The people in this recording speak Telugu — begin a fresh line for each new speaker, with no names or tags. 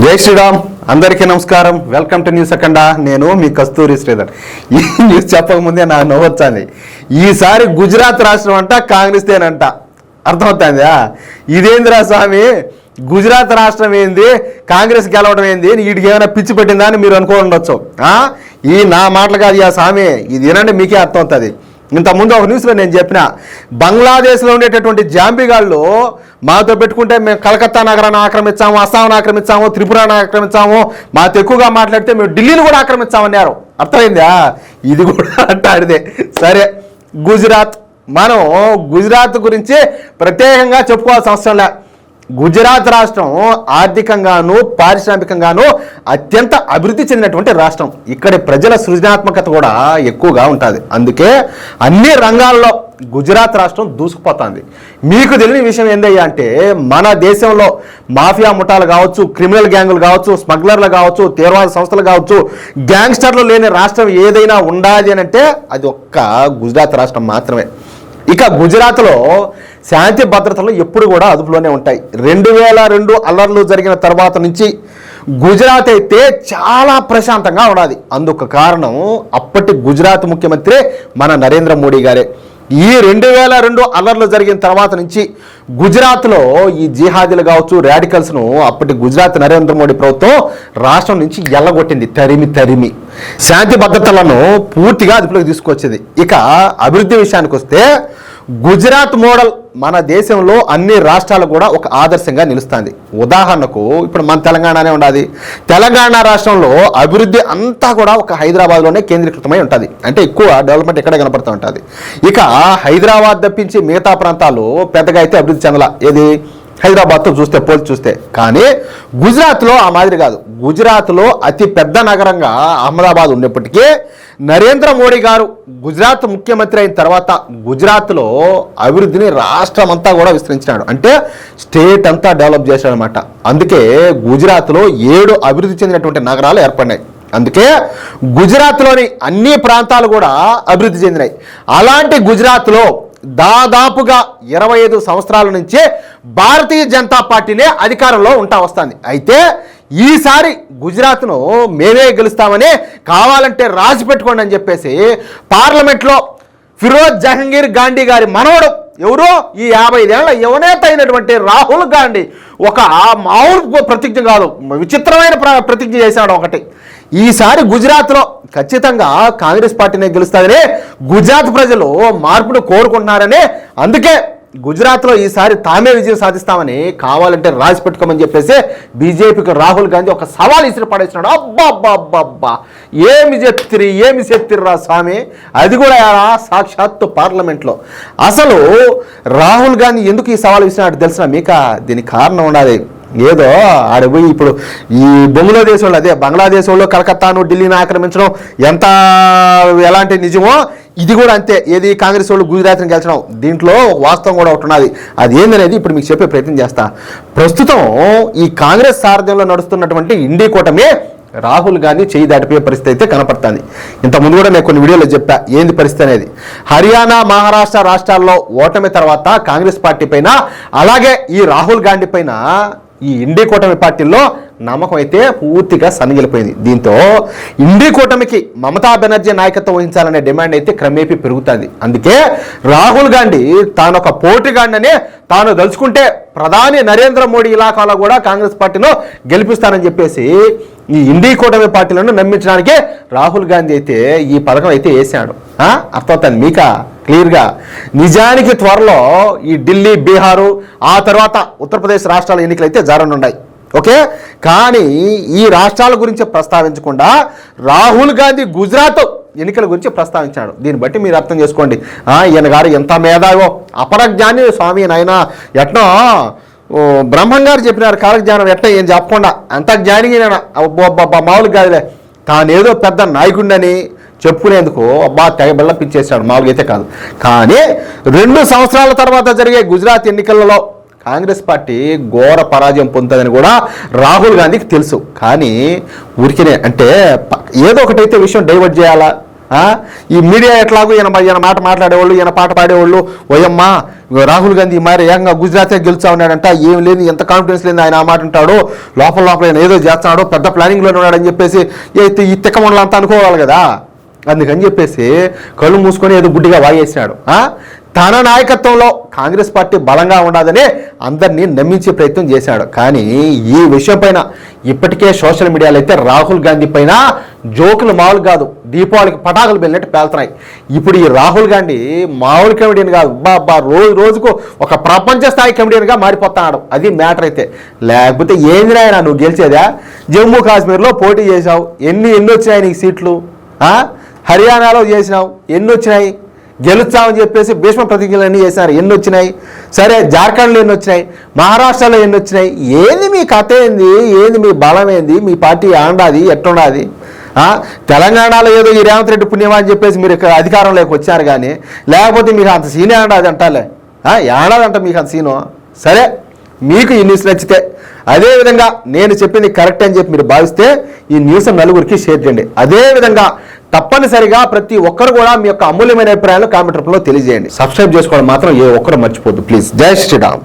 జై శ్రీరామ్. అందరికీ నమస్కారం. వెల్కమ్ టు న్యూస్ అఖండ. నేను మీ కస్తూరి శ్రీధర్. ఈ న్యూస్ చెప్పకముందే నా నవ్వొచ్చాలి. ఈసారి గుజరాత్ రాష్ట్రం అంట కాంగ్రెస్తేనంట. అర్థమవుతుందా? ఇదేంద్రా స్వామి, గుజరాత్ రాష్ట్రం ఏంది, కాంగ్రెస్ గెలవడం ఏంది, వీటికి ఏమైనా పిచ్చి పెట్టిందా అని మీరు అనుకోండొచ్చు. ఈ నా మాటలు కాదు ఆ స్వామి, ఇది వినండి మీకే అర్థమవుతుంది. ఇంతకుముందు ఒక న్యూస్లో నేను చెప్పిన, బంగ్లాదేశ్లో ఉండేటటువంటి జాంబిగాళ్ళు మాతో పెట్టుకుంటే మేము కలకత్తా నగరాన్ని ఆక్రమించాము, అస్సాంను ఆక్రమించాము, త్రిపురాను ఆక్రమించాము, మాతో ఎక్కువగా మాట్లాడితే మేము ఢిల్లీని కూడా ఆక్రమించామన్నారు. అర్థమైందా? ఇది కూడా అంటాడిదే. సరే, గుజరాత్, మనం గుజరాత్ గురించి ప్రత్యేకంగా చెప్పుకోవాల్సిన అవసరం లే. గుజరాత్ రాష్ట్రం ఆర్థికంగాను పారిశ్రామికంగాను అత్యంత అభివృద్ధి చెందినటువంటి రాష్ట్రం. ఇక్కడి ప్రజల సృజనాత్మకత కూడా ఎక్కువగా ఉంటుంది. అందుకే అన్ని రంగాల్లో గుజరాత్ రాష్ట్రం దూసుకుపోతుంది. మీకు తెలియని విషయం ఏందయ్యా అంటే, మన దేశంలో మాఫియా ముఠాలు కావచ్చు, క్రిమినల్ గ్యాంగులు కావచ్చు, స్మగ్లర్లు కావచ్చు, తీవ్రవాద సంస్థలు కావచ్చు, గ్యాంగ్స్టర్లు లేని రాష్ట్రం ఏదైనా ఉండాలి అని అంటే అది ఒక్క గుజరాత్ రాష్ట్రం మాత్రమే. ఇక గుజరాత్లో శాంతి భద్రతలు ఎప్పుడు కూడా అదుపులోనే ఉంటాయి. 2002 అల్లర్లు జరిగిన తర్వాత నుంచి గుజరాత్ అయితే చాలా ప్రశాంతంగా ఉన్నది. అందుకు కారణం అప్పటి గుజరాత్ ముఖ్యమంత్రి మన నరేంద్ర మోడీ గారే. ఈ 2002 అల్లర్లు జరిగిన తర్వాత నుంచి గుజరాత్లో ఈ జిహాదీలు కావచ్చు, రాడికల్స్ను అప్పటి గుజరాత్ నరేంద్ర మోడీ ప్రభుత్వం రాష్ట్రం నుంచి ఎల్లగొట్టింది. తరిమి శాంతి భద్రతలను పూర్తిగా అదుపులోకి తీసుకొచ్చేది. ఇక అభివృద్ధి విషయానికి వస్తే గుజరాత్ మోడల్ మన దేశంలో అన్ని రాష్ట్రాలు కూడా ఒక ఆదర్శంగా నిలుస్తుంది. ఉదాహరణకు ఇప్పుడు మన తెలంగాణనే ఉన్నది. తెలంగాణ రాష్ట్రంలో అభివృద్ధి అంతా కూడా ఒక హైదరాబాద్లోనే కేంద్రీకృతమై ఉంటుంది. అంటే ఎక్కువ డెవలప్మెంట్ ఎక్కడ కనపడుతూ ఉంటుంది. ఇక హైదరాబాద్ తప్పించి మిగతా ప్రాంతాలు పెద్దగా అయితే అభివృద్ధి చెందల. ఏది హైదరాబాద్తో పోల్చి చూస్తే. కానీ గుజరాత్లో ఆ మాదిరి కాదు. గుజరాత్లో అతి పెద్ద నగరంగా అహ్మదాబాద్ ఉన్నప్పటికీ నరేంద్ర మోడీ గారు గుజరాత్ ముఖ్యమంత్రి అయిన తర్వాత గుజరాత్లో అభివృద్ధిని రాష్ట్రం అంతా కూడా విస్తరించినాడు. అంటే స్టేట్ అంతా డెవలప్ చేశాడు అనమాట. అందుకే గుజరాత్లో 7 అభివృద్ధి చెందినటువంటి నగరాలు ఏర్పడినాయి. అందుకే గుజరాత్లోని అన్ని ప్రాంతాలు కూడా అభివృద్ధి చెందినాయి. అలాంటి గుజరాత్లో దాదాపుగా 25 సంవత్సరాల నుంచే భారతీయ జనతా పార్టీనే అధికారంలో వస్తుంది. అయితే ఈసారి గుజరాత్ను మేమే గెలుస్తామని, కావాలంటే రాసి పెట్టుకోండి అని చెప్పేసి పార్లమెంట్లో ఫిరోజ్ జహంగీర్ గాంధీ గారి మనవడు, ఎవరో ఈ 55 ఏళ్ల యువనేత అయినటువంటి రాహుల్ గాంధీ ఒక మామూలు ప్రతిజ్ఞ కాదు, విచిత్రమైన ప్రతిజ్ఞ చేశాడు ఒకటి. ఈసారి గుజరాత్లో ఖచ్చితంగా కాంగ్రెస్ పార్టీనే గెలుస్తుందని గుజరాత్ ప్రజలు మార్పును కోరుకుంటున్నారని, అందుకే గుజరాత్లో ఈసారి తామే విజయం సాధిస్తామని, కావాలంటే రాసి పెట్టుకోమని చెప్పేసి బీజేపీకి రాహుల్ గాంధీ ఒక సవాల్ ఇసిరి పడేసినాడు. అబ్బా ఏమి చెప్తిర్రా స్వామి, అది కూడా సాక్షాత్తు పార్లమెంట్లో. అసలు రాహుల్ గాంధీ ఎందుకు ఈ సవాల్ ఇచ్చినాడు తెలిసిన మీకా? దీనికి కారణం ఉన్నది. ఏదో ఆడపోయి ఇప్పుడు ఈ బొంగులో దేశంలో, అదే బంగ్లాదేశంలో కలకత్తాను, ఢిల్లీని ఆక్రమించడం ఎలాంటి నిజమో ఇది కూడా అంతే. ఏది కాంగ్రెస్ వాళ్ళు గుజరాత్ని గెలిచడం, దీంట్లో వాస్తవం కూడా ఒకటి ఉన్నది. అది ఏందనేది ఇప్పుడు మీకు చెప్పే ప్రయత్నం చేస్తా. ప్రస్తుతం ఈ కాంగ్రెస్ సారథ్యంలో నడుస్తున్నటువంటి ఇండి కూటమి రాహుల్ గాంధీ చేయి దాటిపోయే పరిస్థితి అయితే కనపడుతుంది. ఇంతకుముందు కూడా నేను కొన్ని వీడియోలో చెప్పా ఏంది పరిస్థితి అనేది. హర్యానా, మహారాష్ట్ర రాష్ట్రాల్లో ఓటమి తర్వాత కాంగ్రెస్ పార్టీ పైన, అలాగే ఈ రాహుల్ గాంధీ పైన ఈ ఇండి కూటమి పార్టీల్లో నమ్మకం అయితే పూర్తిగా సన్నగిలిపోయింది. దీంతో ఇండి కూటమికి మమతా బెనర్జీ నాయకత్వం వహించాలనే డిమాండ్ అయితే క్రమేపీ పెరుగుతుంది. అందుకే రాహుల్ గాంధీ తాను ఒక పోటీగాడిని తాను దలుచుకుంటే ప్రధాని నరేంద్ర మోడీ ఇలాకాలో కూడా కాంగ్రెస్ పార్టీలో గెలిపిస్తానని చెప్పేసి ఈ ఇండి కూటమి పార్టీలను నమ్మించడానికి రాహుల్ గాంధీ అయితే ఈ పథకం అయితే వేసాడు. అర్థమవుతుంది మీకా క్లియర్గా. నిజానికి త్వరలో ఈ ఢిల్లీ, బీహారు, ఆ తర్వాత ఉత్తరప్రదేశ్ రాష్ట్రాల ఎన్నికలు అయితే జరగనున్నాయి. ఓకే, కానీ ఈ రాష్ట్రాల గురించి ప్రస్తావించకుండా రాహుల్ గాంధీ గుజరాత్ ఎన్నికల గురించి ప్రస్తావించాడు. దీన్ని బట్టి మీరు అర్థం చేసుకోండి ఈయన గారు ఎంత మేధావో, అపరజ్ఞాని స్వామి నాయన. ఎట్నో బ్రహ్మం గారు చెప్పినారు కాలజ్ఞానం ఎట్లా ఏం చెప్పకుండా అంత జ్ఞానిగా మామూలు కాదులే. తానేదో పెద్ద నాయకుడిని చెప్పుకునేందుకు తెగ బెల్లపించేశాడు, మామూలుగా అయితే కాదు. కానీ 2 సంవత్సరాల తర్వాత జరిగే గుజరాత్ ఎన్నికలలో కాంగ్రెస్ పార్టీ ఘోర పరాజయం పొందుతుందని కూడా రాహుల్ గాంధీకి తెలుసు. కానీ ఊరికినే అంటే ఏదో ఒకటైతే విషయం డైవర్ట్ చేయాలా, ఈ మీడియా ఎట్లాగో ఈయన మాట మాట్లాడేవాళ్ళు, ఈయన పాట పాడేవాళ్ళు, ఓయమ్మా రాహుల్ గాంధీ మరి ఏకంగా గుజరాతే గెలుచా ఉన్నాడంట, ఏం లేదు, ఎంత కాన్ఫిడెన్స్ లేదు ఆయన ఆ మాట అంటాడు, లోపల ఆయన ఏదో చేస్తున్నాడు, పెద్ద ప్లానింగ్లోనే ఉన్నాడని చెప్పేసి ఈ తిక్కమండలు అంతా అనుకోవాలి కదా. అందుకని చెప్పేసి కళ్ళు మూసుకొని ఏదో గుడ్డిగా వాగేసినాడు. తన నాయకత్వంలో కాంగ్రెస్ పార్టీ బలంగా ఉండదని అందరినీ నమ్మించే ప్రయత్నం చేశాడు. కానీ ఈ విషయం పైన ఇప్పటికే సోషల్ మీడియాలో అయితే రాహుల్ గాంధీ పైన జోకులు మామూలు కాదు, దీపావళికి పటాకులు వెళ్ళినట్టు పేలుతున్నాయి. ఇప్పుడు ఈ రాహుల్ గాంధీ మామూలు కమెడియన్ కాదు, రోజుకు ఒక ప్రపంచ స్థాయి కమెడియన్గా మారిపోతున్నాడు. అది మ్యాటర్ అయితే. లేకపోతే ఏంది నాయనా నువ్వు గెలిచేదా? జమ్మూ కాశ్మీర్లో పోటీ చేశావు, ఎన్ని వచ్చినాయి నీకు సీట్లు? హర్యానాలో చేసినావు, ఎన్ని వచ్చినాయి? గెలుస్తామని చెప్పేసి భీష్మ ప్రతిజ్ఞలు అన్నీ చేశారు, ఎన్ని వచ్చినాయి? సరే జార్ఖండ్లో ఎన్ని వచ్చినాయి? మహారాష్ట్రలో ఎన్ని వచ్చినాయి? ఏంది మీ కథ ఏంది? ఏంది మీ బలం ఏంది? మీ పార్టీ ఆండాది ఎట్లుండాది? తెలంగాణలో ఏదో ఈ రేవంత్ రెడ్డి పుణ్యమా అని చెప్పేసి మీరు ఇక్కడ అధికారంలోకి వచ్చారు, కానీ లేకపోతే మీకు అంత సీనే ఆండాది అంటాలే, ఏడాదంట మీకు అంత సీను. సరే, మీకు ఈ న్యూస్ నచ్చితే, అదేవిధంగా నేను చెప్పింది కరెక్ట్ అని చెప్పి మీరు భావిస్తే ఈ న్యూస్ నలుగురికి షేర్ చేయండి. అదేవిధంగా తప్పనిసరిగా ప్రతి ఒక్కరు కూడా మీ యొక్క అమూల్యమైన అభిప్రాయాలు కామెంట్ రూపంలో తెలియజేయండి. సబ్స్క్రైబ్ చేసుకోవడం మాత్రం ఏ ఒక్కరు మర్చిపోద్దు ప్లీజ్. జై శ్రీరామ్.